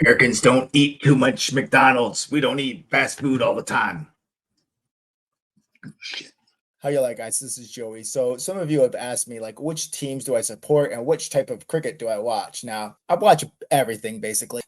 Americans don't eat too much McDonald's. We don't eat fast food all the time. How you like, guys? This is Joey. So some of you have asked me like which teams do I support and which type of cricket do I watch? Now, I watch everything basically.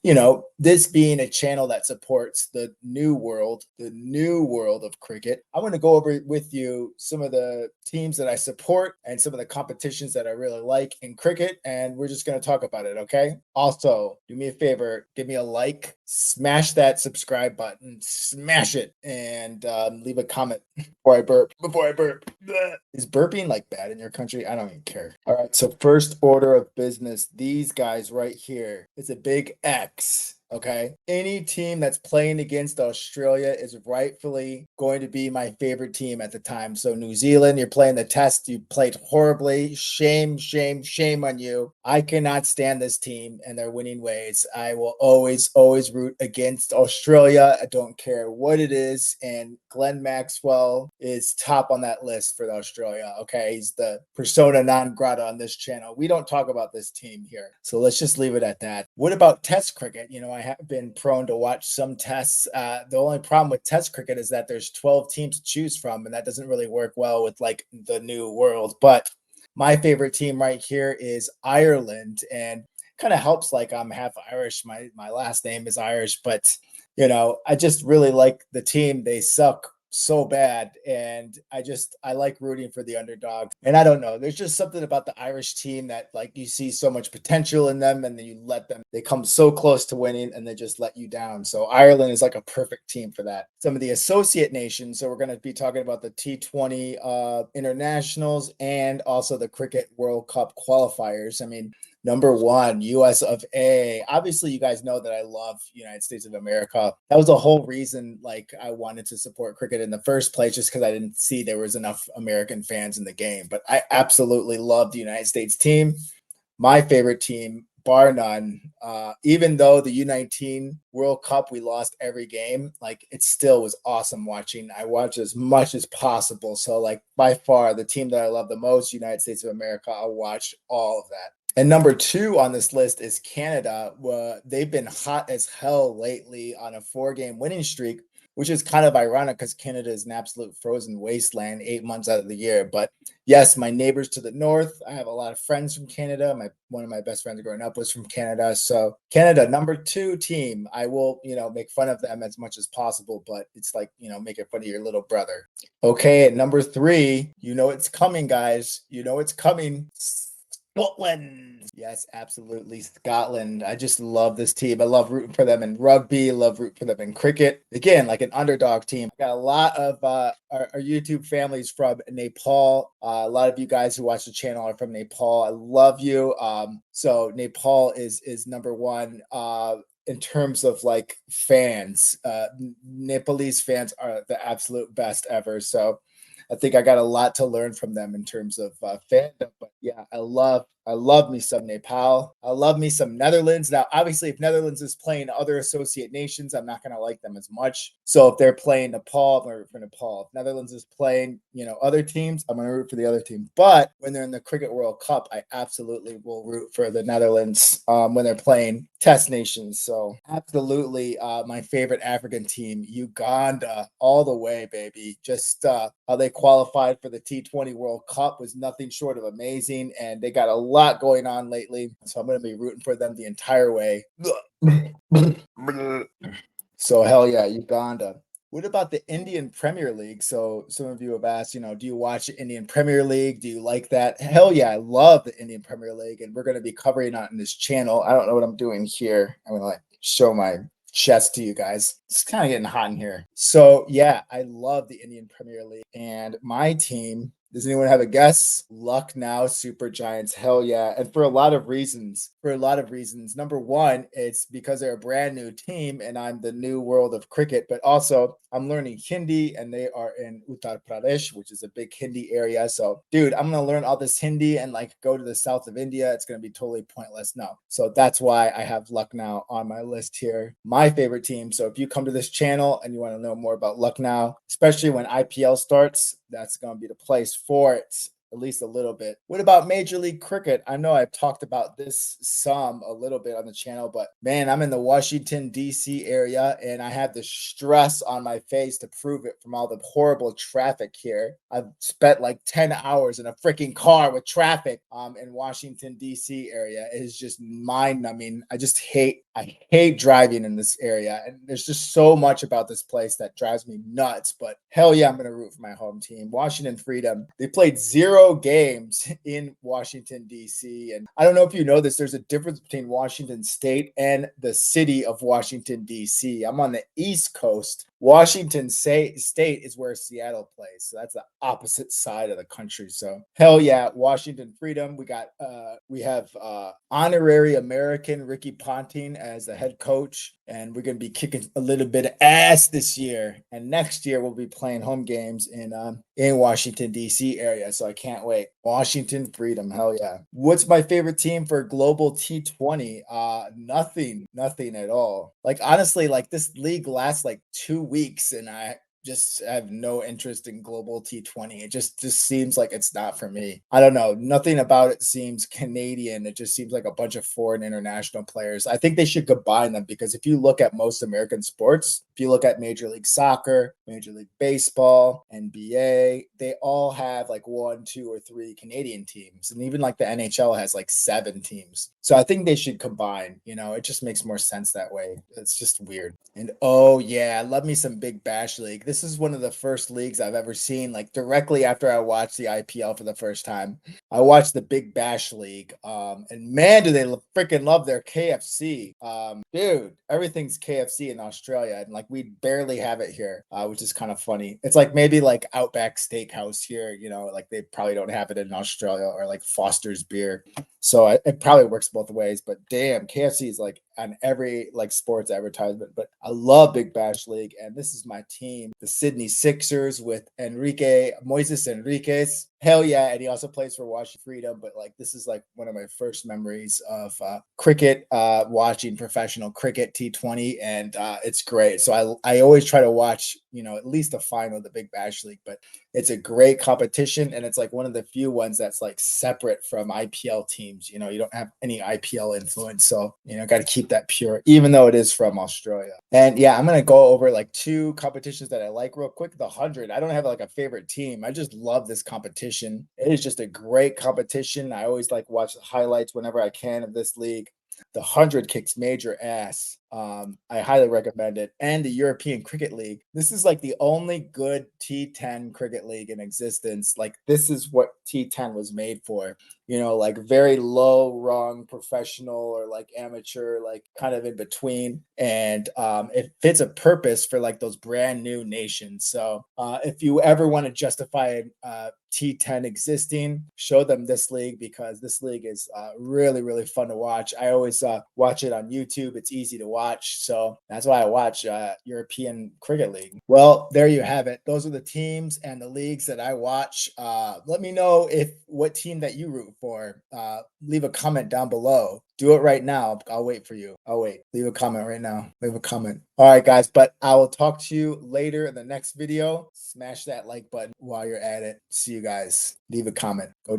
This being a channel that supports the new world of cricket. I want to go over with you some of the teams that I support and some of the competitions that I really like in cricket, and we're just going to talk about it, okay? Also, do me a favor, give me a like, smash that subscribe button, smash it, and leave a comment before I burp. Before I burp. Bleh. Is burping like bad in your country? I don't even care. All right. So first order of business, these guys right here. It's a big X. Okay. Any team that's playing against Australia is rightfully going to be my favorite team at the time. So New Zealand, you're playing the test. You played horribly. Shame, shame, shame on you. I cannot stand this team and their winning ways. I will always, always root against Australia. I don't care what it is. And Glenn Maxwell is top on that list for Australia. Okay. He's the persona non grata on this channel. We don't talk about this team here. So let's just leave it at that. What about test cricket? I have been prone to watch some tests. The only problem with test cricket is that there's 12 teams to choose from, and that doesn't really work well with like the new world. But my favorite team right here is Ireland, and kind of helps like I'm half Irish. My last name is Irish, but I just really like the team. They suck so bad, and I like rooting for the underdog. And I don't know, there's just something about the Irish team that like you see so much potential in them, and then you let them, they come so close to winning and they just let you down. So Ireland is like a perfect team for that. Some of the associate nations, so we're going to be talking about the T20 internationals and also the Cricket World Cup qualifiers. I mean, number one, US of A. Obviously, you guys know that I love United States of America. That was the whole reason like I wanted to support cricket in the first place, just because I didn't see there was enough American fans in the game. But I absolutely love the United States team. My favorite team, bar none. Even though the U19 World Cup, we lost every game, like it still was awesome watching. I watched as much as possible. So like by far the team that I love the most, United States of America, I watched all of that. And number two on this list is Canada. They've been hot as hell lately on a 4-game winning streak, which is kind of ironic because Canada is an absolute frozen wasteland 8 months out of the year. But yes, my neighbors to the north, I have a lot of friends from Canada. One of my best friends growing up was from Canada. So Canada, number two team. I will, make fun of them as much as possible, but it's like, making fun of your little brother. Okay, at number three, it's coming, guys. It's coming. Scotland. Yes, absolutely. Scotland. I just love this team. I love rooting for them in rugby, love rooting for them in cricket. Again, like an underdog team. I got a lot of our YouTube families from Nepal. A lot of you guys who watch the channel are from Nepal. I love you. So Nepal is number one. In terms of like fans, Nepalese fans are the absolute best ever. So I think I got a lot to learn from them in terms of fandom. But yeah, I love me some Nepal. I love me some Netherlands. Now, obviously, if Netherlands is playing other associate nations, I'm not going to like them as much. So if they're playing Nepal, I'm going to root for Nepal. If Netherlands is playing, other teams, I'm going to root for the other team. But when they're in the Cricket World Cup, I absolutely will root for the Netherlands when they're playing test nations. So absolutely my favorite African team, Uganda, all the way, baby. Just how they qualified for the T20 World Cup was nothing short of amazing. And they got a lot going on lately. So I'm going to be rooting for them the entire way. So hell yeah, Uganda. What about the Indian Premier League? So some of you have asked, do you watch the Indian Premier League? Do you like that? Hell yeah, I love the Indian Premier League, and we're going to be covering it on this channel. I don't know what I'm doing here. I'm going to like show my chest to you guys. It's kind of getting hot in here. So yeah, I love the Indian Premier League, and my team, does anyone have a guess? Lucknow Super Giants. Hell yeah. And for a lot of reasons. Number one, it's because they're a brand new team and I'm the new world of cricket, but also I'm learning Hindi and they are in Uttar Pradesh, which is a big Hindi area. So, dude, I'm going to learn all this Hindi and like go to the south of India. It's going to be totally pointless. No. So that's why I have Lucknow on my list here. My favorite team. So if you come to this channel and you want to know more about Lucknow, especially when IPL starts, that's going to be the place for it. at least a little bit. What about Major League Cricket? I know I've talked about this some a little bit on the channel, but man, I'm in the Washington, D.C. area and I have the stress on my face to prove it from all the horrible traffic here. I've spent like 10 hours in a freaking car with traffic in Washington, D.C. area. It is just mind numbing. I hate driving in this area. And there's just so much about this place that drives me nuts. But hell yeah, I'm going to root for my home team, Washington Freedom. They played 0 games in Washington, D.C. And I don't know if you know this, there's a difference between Washington State and the city of Washington, D.C. I'm on the East Coast. Washington State is where Seattle plays. So that's the opposite side of the country. So hell yeah, Washington Freedom. We have honorary American Ricky Ponting as the head coach, and we're going to be kicking a little bit of ass this year. And next year we'll be playing home games in Washington D.C. area. So I can't wait. Washington Freedom, hell yeah. What's my favorite team for Global T20? Nothing at all. Like honestly, like this league lasts like 2 weeks, and I just have no interest in Global T20. It just seems like it's not for me. I don't know. Nothing about it seems Canadian. It just seems like a bunch of foreign international players. I think they should combine them, because if you look at most American sports, if you look at Major League Soccer, Major League Baseball, NBA, they all have like 1, 2, or 3 Canadian teams. And even like the NHL has like 7 teams. So I think they should combine. It just makes more sense that way. It's just weird. And oh yeah, I love me some Big Bash League. This is one of the first leagues I've ever seen, like directly after I watched the IPL for the first time. I watched the Big Bash League, and man, do they freaking love their KFC. Dude, everything's KFC in Australia, and like we barely have it here, which is kind of funny. It's like maybe like Outback Steakhouse here, like they probably don't have it in Australia, or like Foster's Beer. So it probably works both ways, but damn, KFC is like on every like sports advertisement. But I love Big Bash League, and this is my team, the Sydney Sixers with Moises Enriquez. Hell yeah, and he also plays for Washington Freedom. But like this is like one of my first memories of cricket, watching professional cricket T20, and it's great. So I always try to watch at least the final of the Big Bash League. But it's a great competition, and it's like one of the few ones that's like separate from IPL teams. You don't have any IPL influence, so got to keep that pure, even though it is from Australia. And yeah, I'm gonna go over like 2 competitions that I like real quick. The 100, I don't have like a favorite team. I just love this competition. It is just a great competition. I always like watch the highlights whenever I can of this league. The 100 kicks major ass. I highly recommend it. And the European Cricket League. This is like the only good T10 cricket league in existence. Like this is what T10 was made for. Like very low rung professional, or like amateur, like kind of in between. And it fits a purpose for like those brand new nations. So if you ever want to justify T10 existing, show them this league, because this league is really, really fun to watch. I always watch it on YouTube. It's easy to watch. So that's why I watch European Cricket League. Well, there you have it. Those are the teams and the leagues that I watch. Let me know what team that you root for. Leave a comment down below. Do it right now. I'll wait for you. I'll wait. Leave a comment right now. Leave a comment. All right, guys. But I will talk to you later in the next video. Smash that like button while you're at it. See you guys. Leave a comment. Go do